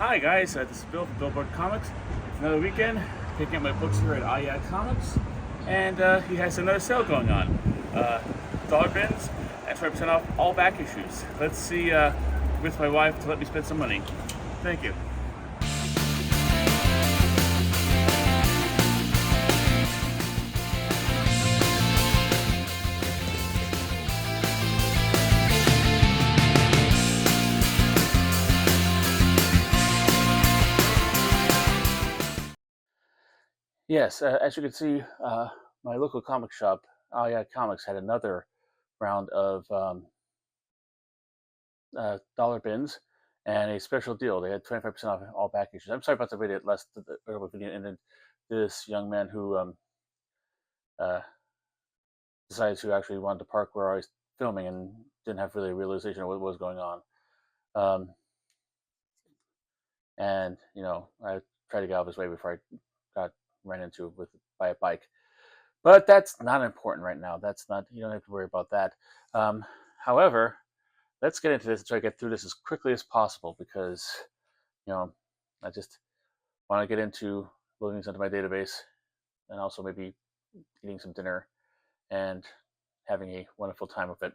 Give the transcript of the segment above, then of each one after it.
Hi guys, this is Bill from Billboard Comics. It's another weekend, picking up my books here at Comics, and he has another sale going on. Dollar bins and 20% off all back issues. Let's see with my wife to let me spend some money. Thank you. Yes, as you can see, my local comic shop, Comics, had another round of dollar bins and a special deal. They had 25% off all back issues. I'm sorry about the video last the earlier video, and then this young man who uh, decided to actually want to park where I was filming and didn't have really a realization of what was going on. Um, and I tried to get out of his way before I got ran into by a bike. But that's not important right now. That's not, you don't have to worry about that. However, let's get into this and try to get through this as quickly as possible because you know I just want to get into loading this into my database and also maybe eating some dinner and having a wonderful time with it.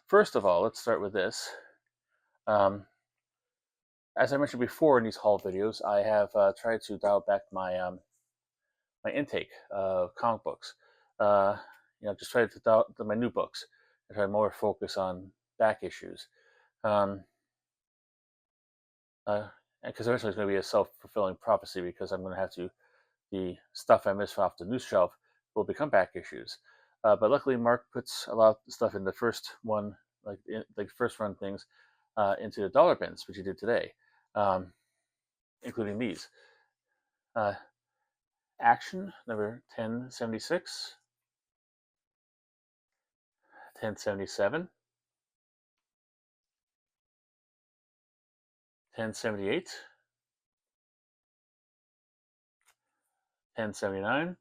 First of all, let's start with this. As I mentioned before in these haul videos, I have tried to dial back my intake of comic books. Just try to dial my new books and try more focus on back issues. Because eventually it's going to be a self-fulfilling prophecy because I'm going to have to the stuff I miss off the news shelf will become back issues. But luckily, Mark puts a lot of stuff in the first one, like first run things, into the dollar bins, which he did today, including these. Action number 1076, 1077, 1078, 1079,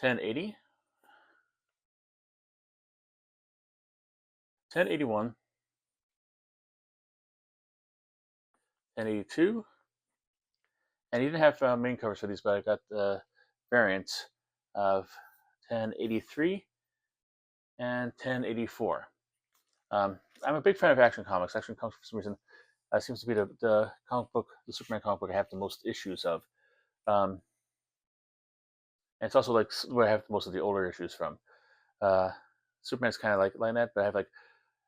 1080, 1081, 1082, and he didn't have main covers for these, but I got the variants of 1083 and 1084. I'm a big fan of Action Comics. Action Comics, for some reason, seems to be the comic book, the Superman comic book I have the most issues of. And it's also like where I have most of the older issues from. Superman's kind of like that, but I have like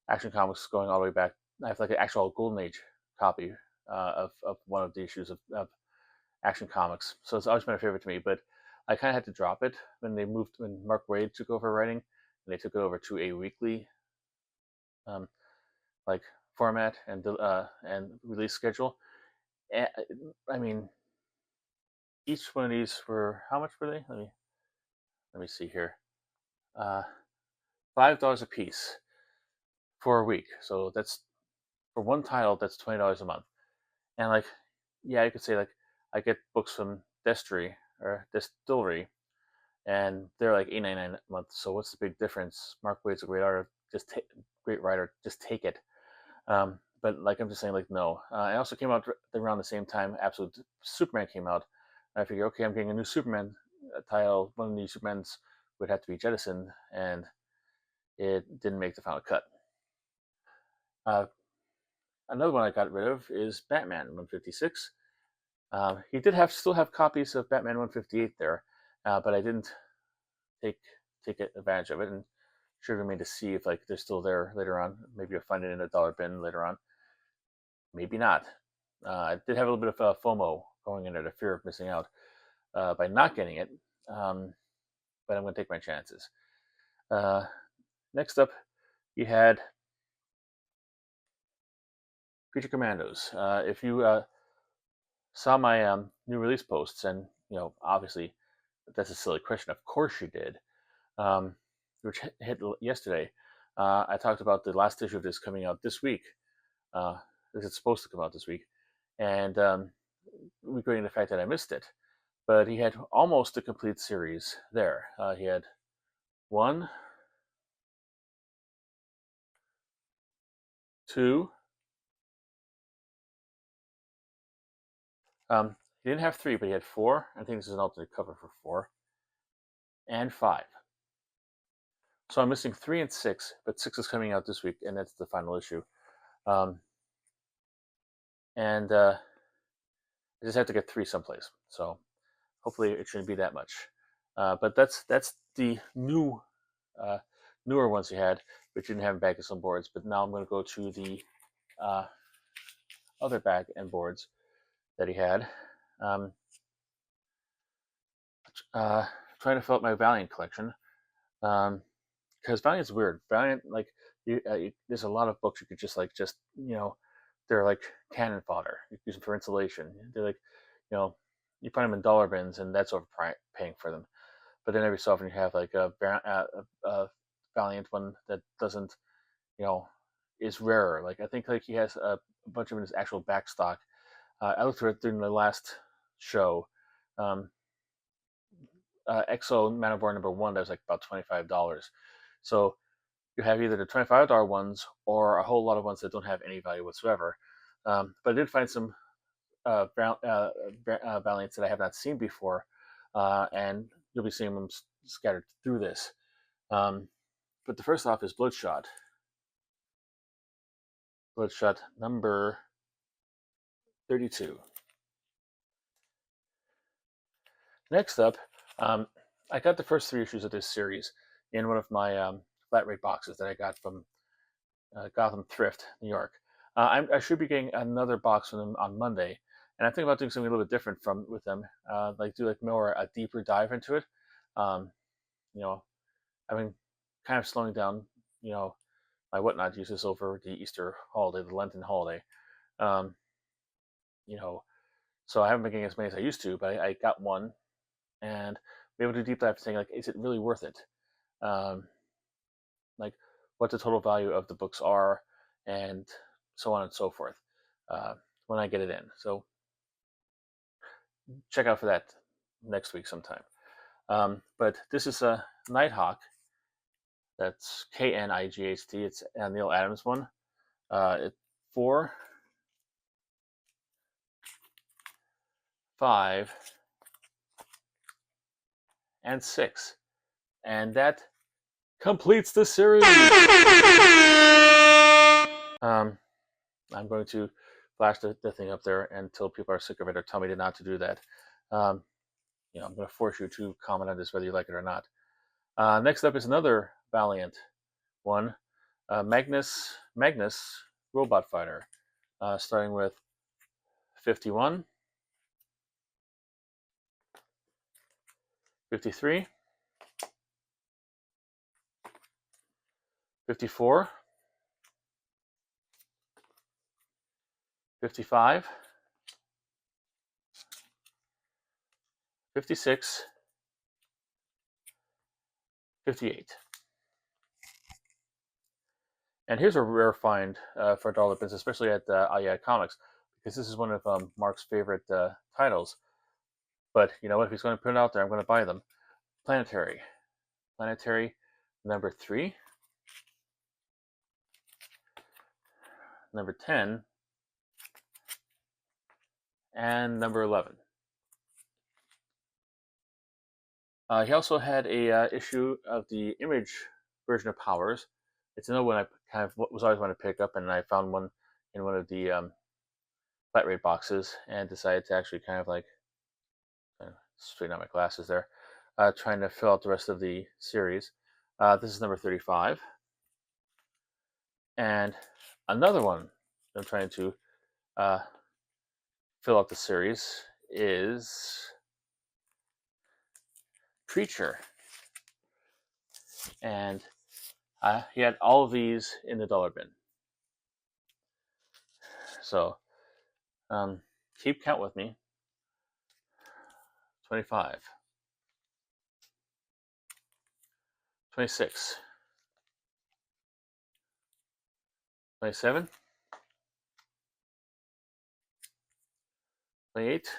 Action Comics going all the way back. I have like an actual Golden Age copy of one of the issues of Action Comics. So it's always been a favorite to me, but I kind of had to drop it when Mark Waid took over writing, and they took it over to a weekly like format and release schedule. And, I mean, each one of these were how much were they? Let me see here. $5 a piece for a week. So that's for one title. That's $20 a month. And like, yeah, you could say like I get books from Destry or Distillery, and they're like $8.99 a month. So what's the big difference? Mark Waid's a great artist. Great writer. Just take it. But like I'm just saying, like no. It also came out around the same time Absolute Superman came out. I figured, okay, I'm getting a new Superman title. One of the Supermans would have to be jettisoned, and it didn't make the final cut. Another one I got rid of is Batman 156. He did still have copies of Batman 158 there, but I didn't take advantage of it, and should remain to see if like they're still there later on. Maybe I'll find it in a dollar bin later on. Maybe not. I did have a little bit of FOMO going in there, the fear of missing out by not getting it, but I'm going to take my chances. Next up, you had Creature Commandos. If you saw my new release posts, and obviously that's a silly question. Of course you did. Which hit yesterday. I talked about the last issue of this coming out this week. It's supposed to come out this week, and regretting the fact that I missed it. But he had almost a complete series there. He had one, 2. He didn't have 3, but he had 4. I think this is an alternate cover for 4. And 5. So I'm missing 3 and 6, but 6 is coming out this week, and that's the final issue. And I just have to get 3 someplace. So hopefully it shouldn't be that much. But that's the newer ones he had, which didn't have back and boards. But now I'm going to go to the other back and boards that he had. Trying to fill up my Valiant collection. Because Valiant's weird. Valiant, like, there's a lot of books you could just they're like cannon fodder. You use them for insulation. They're like, you find them in dollar bins, and that's overpaying for them. But then every so often you have like a Valiant one that doesn't, is rarer. Like I think like he has a bunch of in his actual back stock. I looked at it during the last show. Exo Man of War #1 that was like about $25. So you have either the $25 ones or a whole lot of ones that don't have any value whatsoever. But I did find some Valiants that I have not seen before, and you'll be seeing them scattered through this. But the first off is Bloodshot. Bloodshot number 32. Next up, I got the first 3 issues of this series in one of my flat rate boxes that I got from Gotham Thrift, New York. I should be getting another box from them on Monday, and I'm thinking about doing something a little bit different with them, do more a deeper dive into it. I've been kind of slowing down, my whatnot uses over the Easter holiday, the Lenten holiday. So I haven't been getting as many as I used to, but I got one, and be able to deep dive saying, like, is it really worth it? Like what the total value of the books are, and so on and so forth, when I get it in. So check out for that next week sometime. But this is a Nighthawk. That's Knight. It's a Neil Adams one. It's 4, 5, and 6, and that completes the series. I'm going to flash the thing up there until people are sick of it or tell me not to do that. I'm going to force you to comment on this whether you like it or not. Next up is another Valiant one, Magnus Robot Fighter, starting with 51, 53, 54, 55, 56, 58. And here's a rare find for $1 bins, especially at Allied Comics, because this is one of Mark's favorite titles. But you know what? If he's going to put it out there, I'm going to buy them. Planetary number 3, number 10, and number 11. He also had a issue of the Image version of Powers. It's another one I kind of was always wanting to pick up, and I found one in one of the flat rate boxes, and decided to actually kind of straighten out my glasses there, trying to fill out the rest of the series. This is number 35. And another one I'm trying to fill out the series is Creature. And he had all of these in the $1 bin. So keep count with me. 25, 26, 27, 28,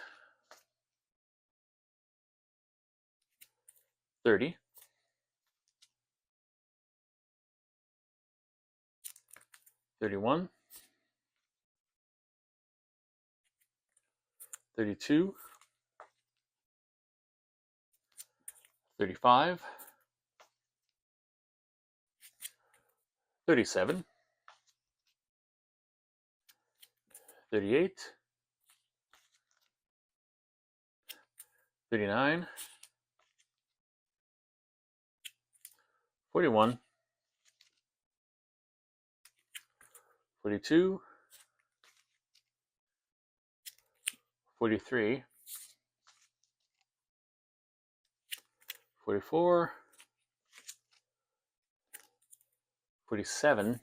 30, 31, 32, 35, 37, 38, 39, 41, 42, 43, 44, 47,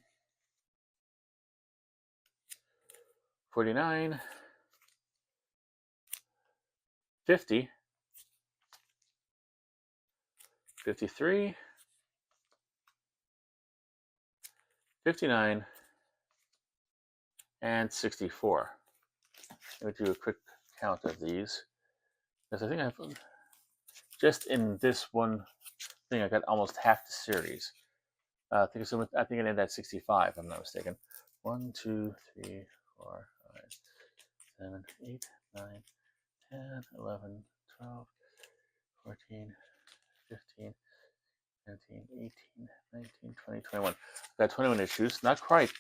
49, 50, 53, 59, and 64. Let me do a quick count of these, because I think I've just in this one thing I got almost half the series. I think I ended at 65, if I'm not mistaken. 1, 2, 3, 4, 5, 7, 8, 9, 10, 11, 12, 14, 15, 17, 18, 19, 20, 21. I got 21 issues. Not quite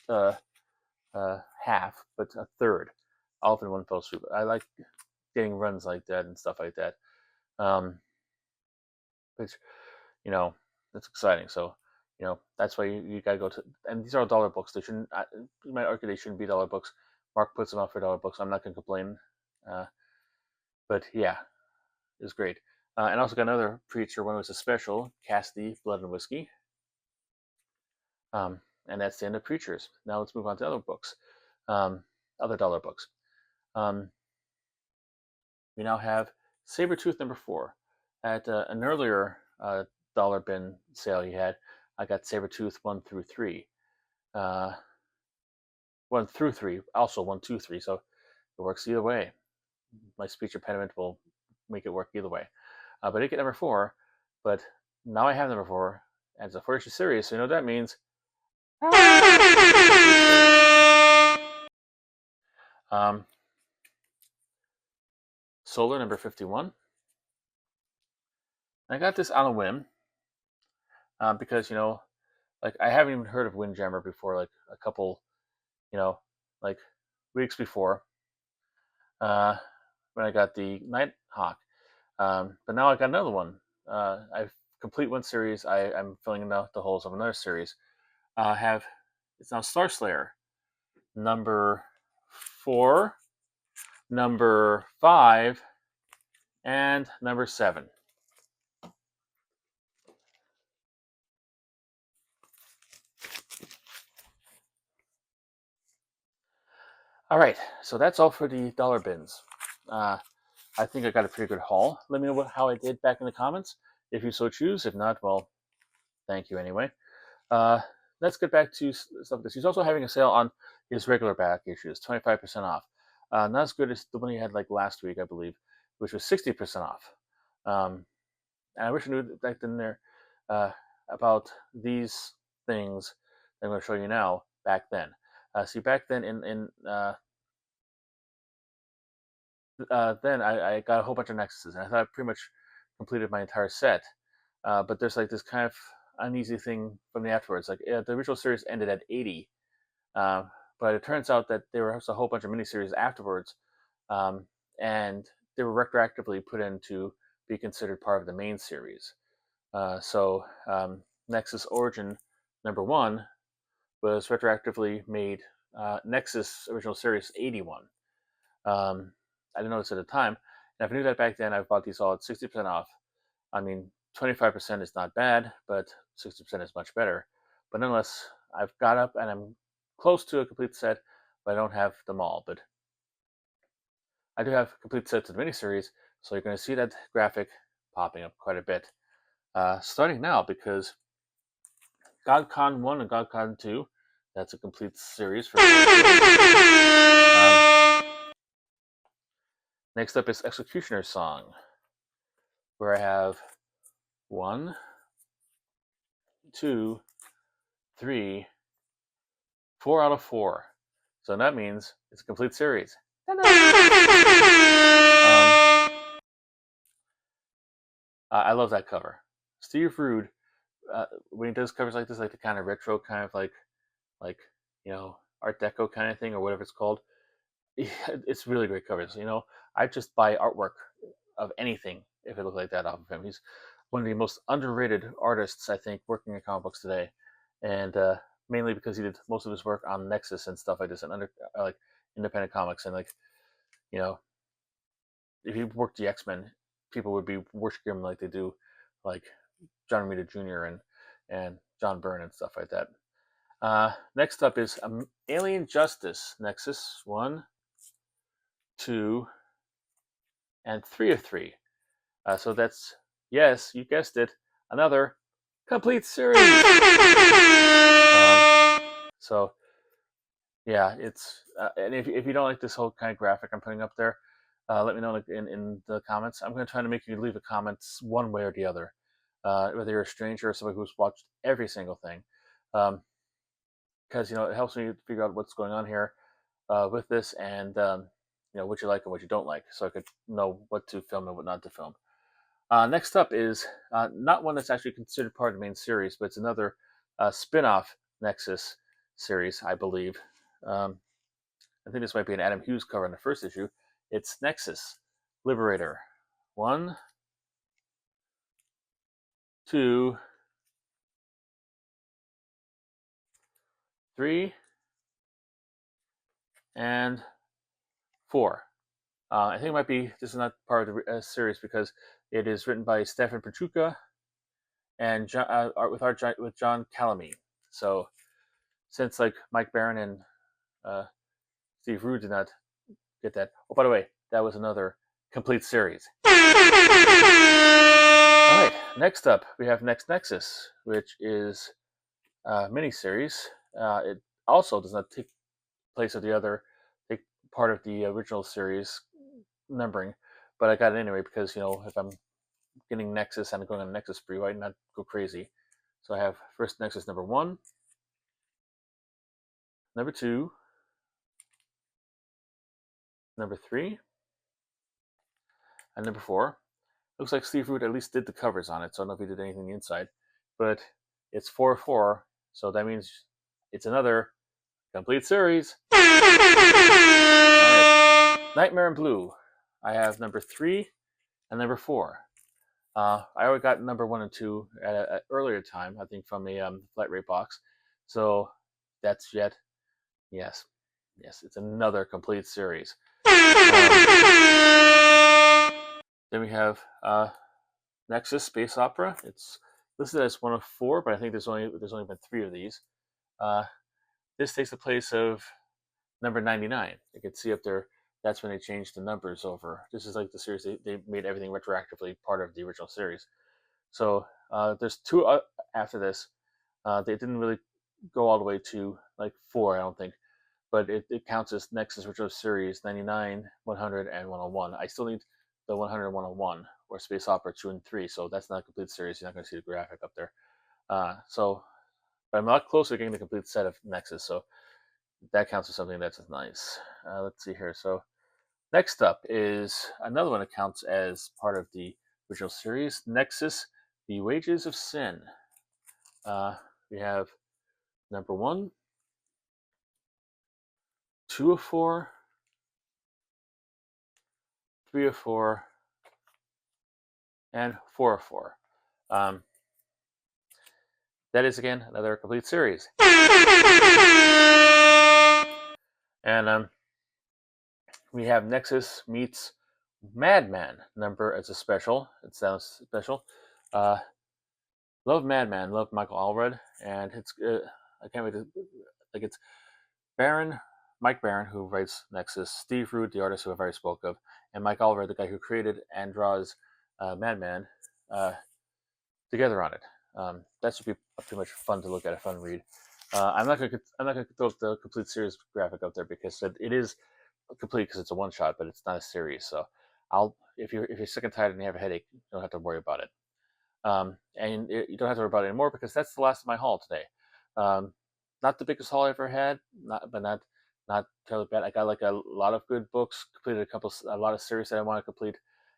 half, but a third. All in one fell swoop. I like getting runs like that and stuff like that. Which, that's exciting. So, that's why you gotta go to. And these are dollar books. They shouldn't. You might argue they shouldn't be dollar books. Mark puts them out for dollar books. I'm not gonna complain. But yeah, it was great. And also got another Preacher one. It was a special, Cassidy, Blood and Whiskey. And that's the end of Preachers. Now let's move on to other books, other dollar books. We now have Sabretooth number 4. At an earlier dollar bin sale he had, I got Sabretooth 1 through 3. 1 through 3, also 1, 2, 3, so it works either way. My speech impediment will make it work either way. But I did get number 4, but now I have number 4, and it's a 4-issue series, so you know what that means. Solar number 51. I got this on a whim, because, like, I haven't even heard of Windjammer before, like, a couple, like, weeks before, when I got the Nighthawk. But now I got another one. I've complete one series. I'm filling in the holes of another series. It's now Star Slayer number 4, number 5, and number 7. All right, so that's all for the dollar bins. I think I got a pretty good haul. Let me know how I did back in the comments, if you so choose. If not, well, thank you anyway. Let's get back to stuff. He's also having a sale on his regular back issues, 25% off. Not as good as the one he had like last week, I believe, which was 60% off. And I wish I knew back then there about these things that I'm going to show you now back then. See, back then then I got a whole bunch of Nexuses, and I thought I pretty much completed my entire set. But there's like this kind of uneasy thing from the afterwards. Like, the original series ended at 80, but it turns out that there was a whole bunch of miniseries afterwards, and they were retroactively put in to be considered part of the main series. So Nexus Origin number 1 was retroactively made Nexus original series 81. I didn't notice at the time, and if I knew that back then, I bought these all at 60% off. I mean, 25% is not bad, but 60% is much better. But nonetheless, I've got up and I'm close to a complete set, but I don't have them all. But I do have complete sets of the miniseries, so you're going to see that graphic popping up quite a bit. Starting now, because GodCon 1 and GodCon 2, that's a complete series for next up is Executioner's Song, where I have 1, 2, 3, 4 out of 4. So that means it's a complete series. I love that cover. Steve Rude, when he does covers like this, like the kind of retro, kind of like Art Deco kind of thing or whatever it's called, it's really great covers. I just buy artwork of anything if it looks like that off of him. He's one of the most underrated artists, I think, working in comic books today, and mainly because he did most of his work on Nexus and stuff like this, and like independent comics, and you know, if he worked the X-Men, people would be worshiping him like they do, like John Romita Jr. and John Byrne and stuff like that. Next up is Alien Justice Nexus 1, 2, and 3 of 3. So that's, yes, you guessed it, another complete series. So yeah, it's and if you don't like this whole kind of graphic I'm putting up there, let me know in the comments. I'm going to try to make you leave a comment one way or the other, whether you're a stranger or somebody who's watched every single thing, because it helps me figure out what's going on here with this, and what you like and what you don't like, so I could know what to film and what not to film. Next up is not one that's actually considered part of the main series, but it's another spin-off Nexus series, I believe. I think this might be an Adam Hughes cover in the first issue. It's Nexus Liberator 1, 2, 3, and 4. I think it might be, this is not part of the series because it is written by Stefan Petrucca and with John Calamine. So since like Mike Barron and Steve Rude did not get that. Oh, by the way, that was another complete series. All right, next up we have Next Nexus, which is a miniseries. It also does not take place of take part of the original series numbering, but I got it anyway because if I'm getting Nexus and I'm going on a Nexus spree, why not go crazy? So I have first Nexus number 1, number 2, number 3, and number 4. Looks like Steve Rude at least did the covers on it, so I don't know if he did anything inside. But it's 4/4, so that means it's another complete series. All right. Nightmare in Blue. I have number 3 and number 4. I already got number 1 and 2 at an earlier time, I think from a flat rate box. So that's yes, it's another complete series. Then we have Nexus Space Opera. It's listed as 1 of 4, but I think there's only been 3 of these. This takes the place of number 99. You can see up there, that's when they changed the numbers over. This is like the series, they made everything retroactively part of the original series. So there's 2 after this. They didn't really go all the way to like 4, I don't think, but it counts as Nexus Retro Series 99, 100, and 101. I still need the 100 and 101, or Space Opera 2 and 3, so that's not a complete series. You're not going to see the graphic up there. But I'm a lot closer to getting the complete set of Nexus, so that counts as something that's nice. Let's see here. So next up is another one that counts as part of the original series, Nexus, The Wages of Sin. We have number 1, 2 of 4, 3 of 4, and 4 of 4. That is, again, another complete series. And we have Nexus meets Madman number as a special. It sounds special. Love Madman, love Michael Allred, and it's I can't wait to, like, it's Mike Barron, who writes Nexus, Steve Rude, the artist who I've already spoke of, and Mike Allred, the guy who created and draws Madman, together on it. That should be pretty much fun to look at, a fun read. I'm not going to throw the complete series graphic up there because it is complete because it's a one shot, but it's not a series. So if you're sick and tired and you have a headache, you don't have to worry about it. And you don't have to worry about it anymore because that's the last of my haul today. Not the biggest haul I ever had, but not not terribly bad. I got like a lot of good books, completed a lot of series that I want to complete,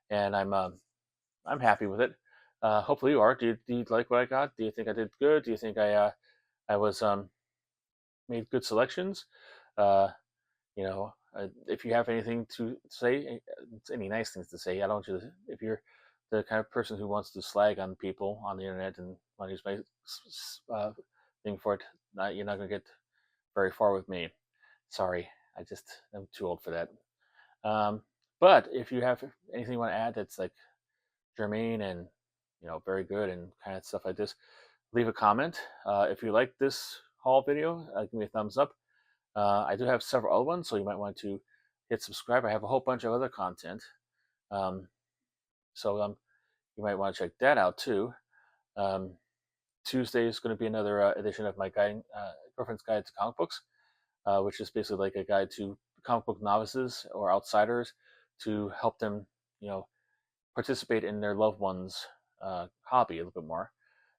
and I'm happy with it. Hopefully you are. Do you like what I got? Do you think I did good? Do you think I was made good selections? Uh, if you have anything to say, any nice things to say, I don't want you to. If you're the kind of person who wants to slag on people on the internet and want to use my uh, thing for it, you're not going to get very far with me. Sorry, I'm too old for that. Um, but if you have anything you want to add that's like germane and very good and kind of stuff like this, leave a comment. If you like this haul video, give me a thumbs up. I do have several other ones, so you might want to hit subscribe. I have a whole bunch of other content, um, so you might want to check that out too. Um, Tuesday is going to be another edition of my girlfriend's guide to comic books, which is basically like a guide to comic book novices or outsiders to help them, participate in their loved ones' hobby a little bit more.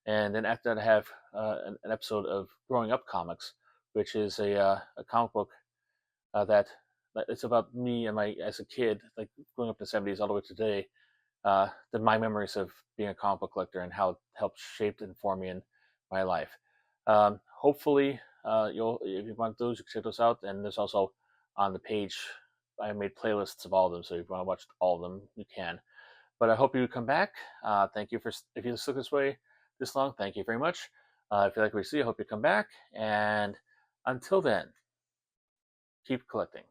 And then after that, I have an episode of Growing Up Comics, which is a comic book that it's about me and my as a kid, like growing up in the '70s all the way to today. My memories of being a comic book collector and how it helped shape and form me in my life. Hopefully, if you want those, you can check those out. And there's also on the page, I made playlists of all of them, so if you want to watch all of them, you can. But I hope you come back. Thank you if you stuck this way this long. Thank you very much. If you like what you see, I hope you come back. And until then, keep collecting.